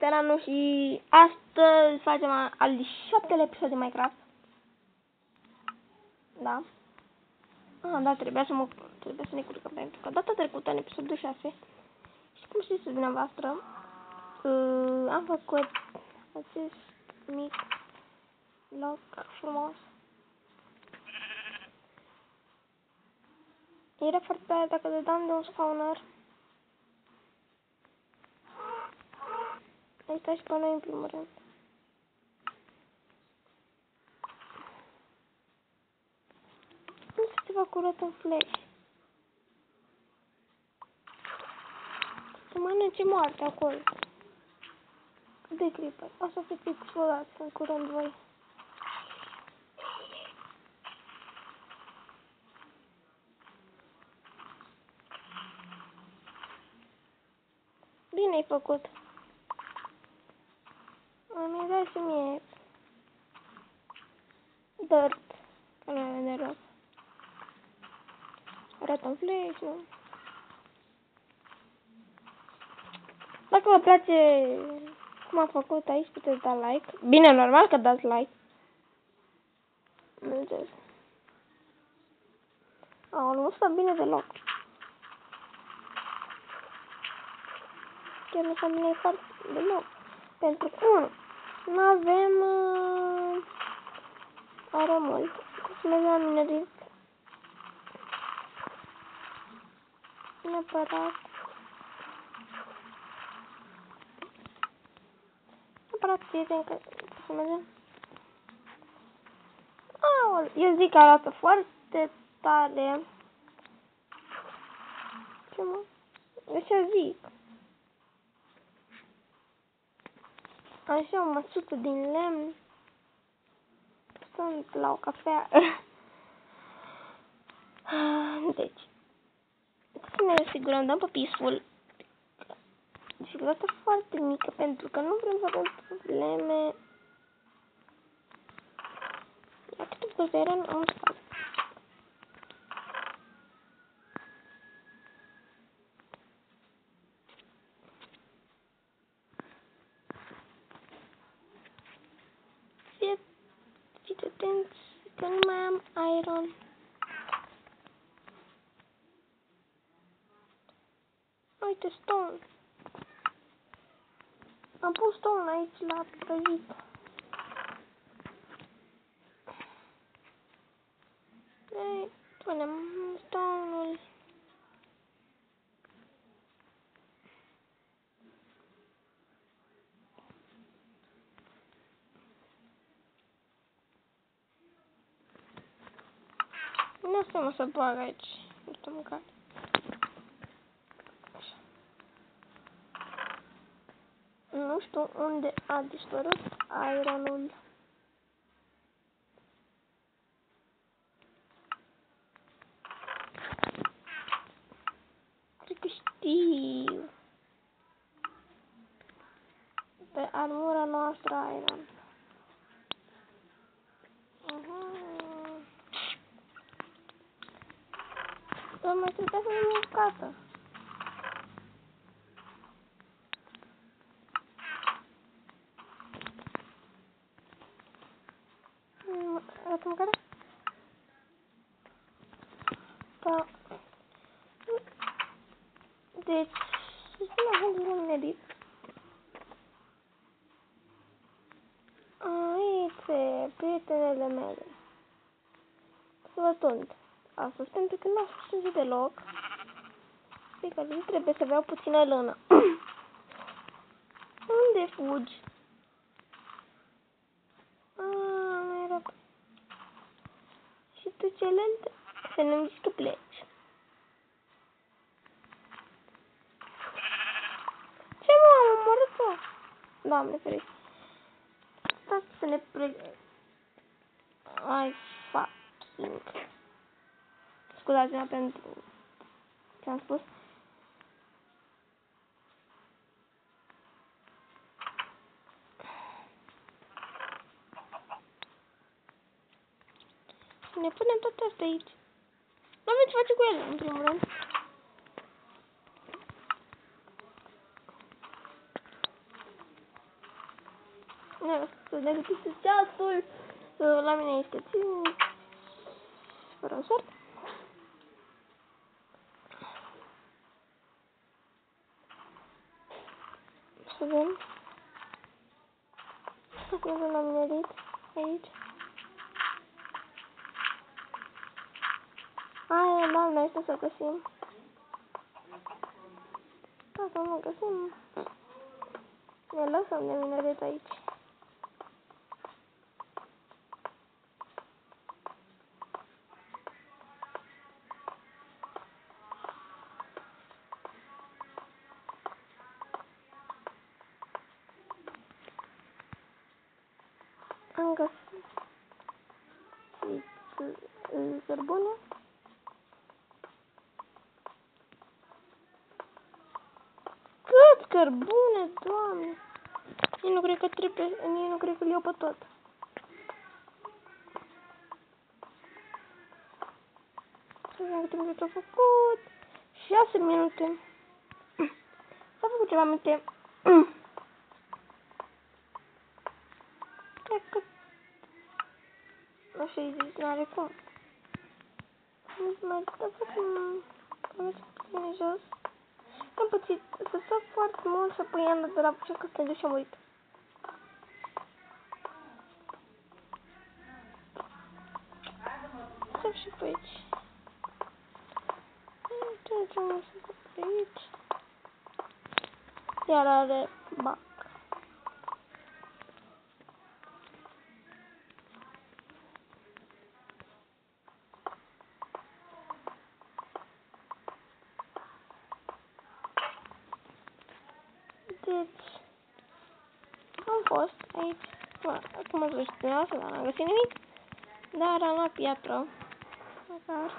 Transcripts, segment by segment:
este Ranu și astăzi facem al 7-lea episod de Minecraft. Da. Da, trebuie să ne curcăm pentru că data trecută, în episodul 6, și cum știți dumneavoastră, am făcut acest mic loc frumos. Era foarte tare dacă dădeam de un spawner. Aici stai și pe noi în primul rând. Cum să se fac curat în flash? Să mănânce moarte acolo. Cât de creeper. O să fiți explodați în curând voi. Bine ai făcut. Mi-ai dat și mie dirt, că nu avem de rost. Arată în flash, nu? Dacă vă place cum am făcut aici, puteți da like. Bine, normal că dați like. Mergeți. Nu stă bine deloc. Chiar nu stă bine foarte deloc. Pentru că nu avem aromul. Să mergem la minerit. Neapărat. Prieteni, că să mergem. Eu zic că arată foarte tare. Ce mă? Așa zic. Așa o măsuță din lemn. Sunt la o cafea. Deci. Să ne asigurăm, dăm pe peaceful. Dificultatea foarte mică, pentru că nu vrem să avem probleme. La câte bucăți de iron am stat. Fiți atenți că nu mai am iron. Uite, stone. Am pus stone aici la prăjit. Punem stone-ul. Nu știu mă să bag aici. Nu știu mâncare. Așa. Nu știu unde a dispărut ironul. Cred că știu. Pe armura noastră iron. Dar mai trebuia să ne mâncată. Arată mâncare? Da. Deci, să spunem că am medit. Aici, prietenele mele. Să vă tund. Astăzi, pentru că nu a spus deloc. Că nu trebuie să beau puțină lână. Unde fugi? Era... Și tu celălalt să nu-mi zici că pleci. Ce mă, am omorât-o? Doamne ferește. Stați să ne pregătim. Ai fucking. Scuzați-mă pentru ce am spus. Ne punem toate astea aici. Nu avem ce face cu ele, în primul rând. Dacă este ceasul, la mine este țin, fără un sort. Să vedem. Acum l-am minerit aici. Aia, doamne, asta să găsim. Dacă nu găsim, ne lăsăm de minerit aici. Am găsit cărbune. Cât cărbune, doamne! Eu nu cred că trebuie, eu nu cred că le iau pe tot. Să vedem câte minute au făcut. 6 minute. S-a făcut ceva minute. Cred că... Așa îi zic, n-are cum. Nu mai da facem... Am puțin jos. Am pățit să fac foarte mult să pui Ana de la așa că stai de și-a murit. Să și pe aici. Ce mă sunt pe aici. Iar are bac. Deci, am fost aici. Acum ați văzut dumneavoastră, dar n-am găsit nimic. Dar am luat piatră. Măcar.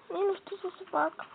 Nu știu ce să fac.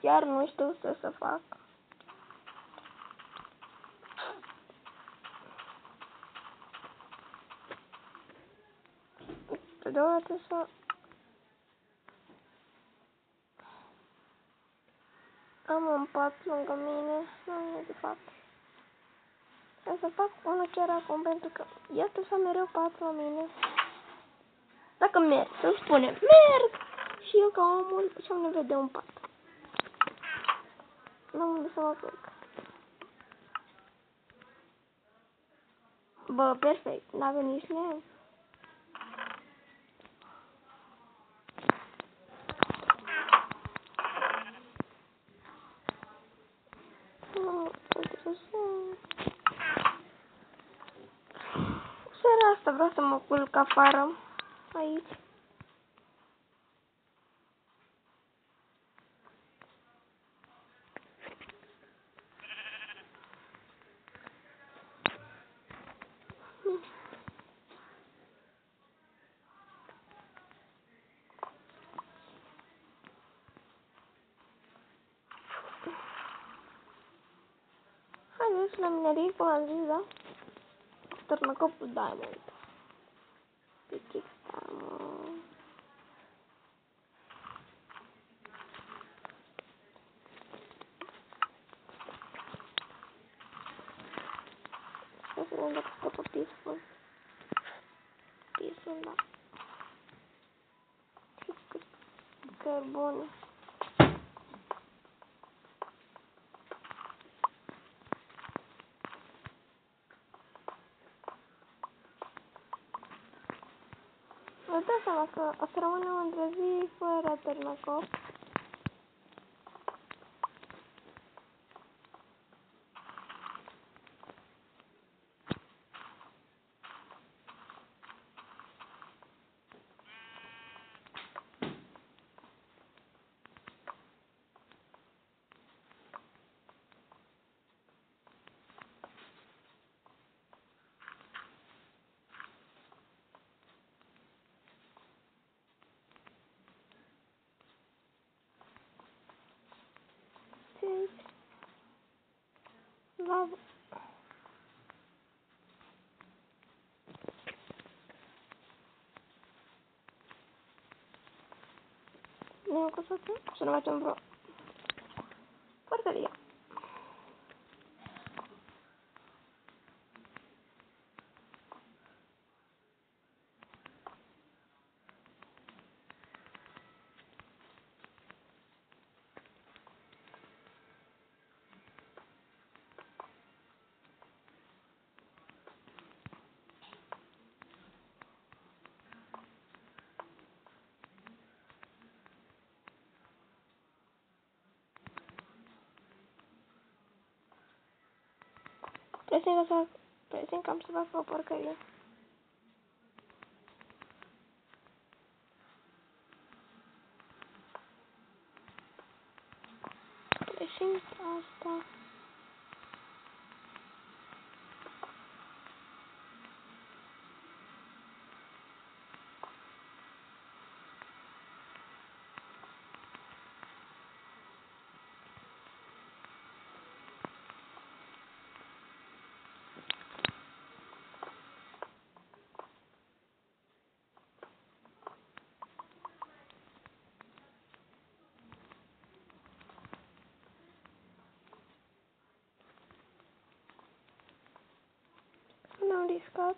Chiar nu știu ce să fac. Pe deodată să... Am un pat lângă mine. Nu e de fapt. Trebuie să fac unul chiar acum pentru că este să mereu pat la mine. Dacă merg, să-mi spune merg! Și eu ca omul și am nevoie de un pat. N-am unde să mă plec. Bă, perfect, n-avem nici neam. Seara asta vreau să mă culc afară, aici. Haideți la minerii, cum am zis, da? Tărmăcopul diamond. Pitic diamond. Să vedem dacă scapă peaceful. Peaceful, da. Cărbune. dai seama că o să rămânem între zi fără Târnăcop. La... Nu e cu soțul? Să nu facem vreo porcărie. Presimt că am să fac o porcărie. Presimt asta. Nu am riscat.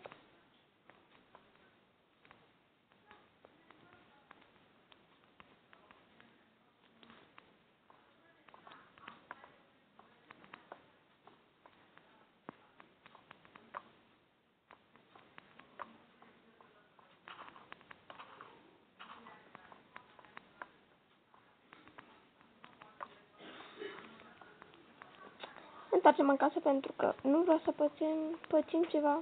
Întoarcem în casă pentru că nu vreau să pățim ceva.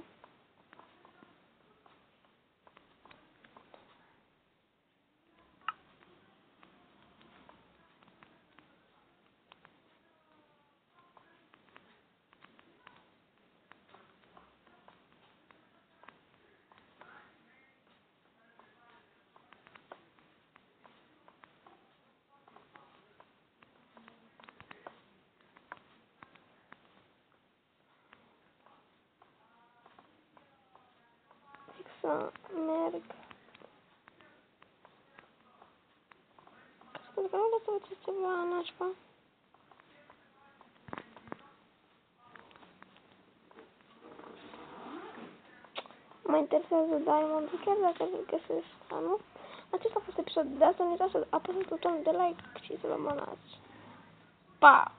Să merg. Pentru că nu vreau să faceți ceva nașpa. Mă interesează Diamond, chiar dacă îl găsesc sau nu. Acesta a fost episodul de astăzi. Nu uitați să apăsați butonul de like și să vă abonați. Pa!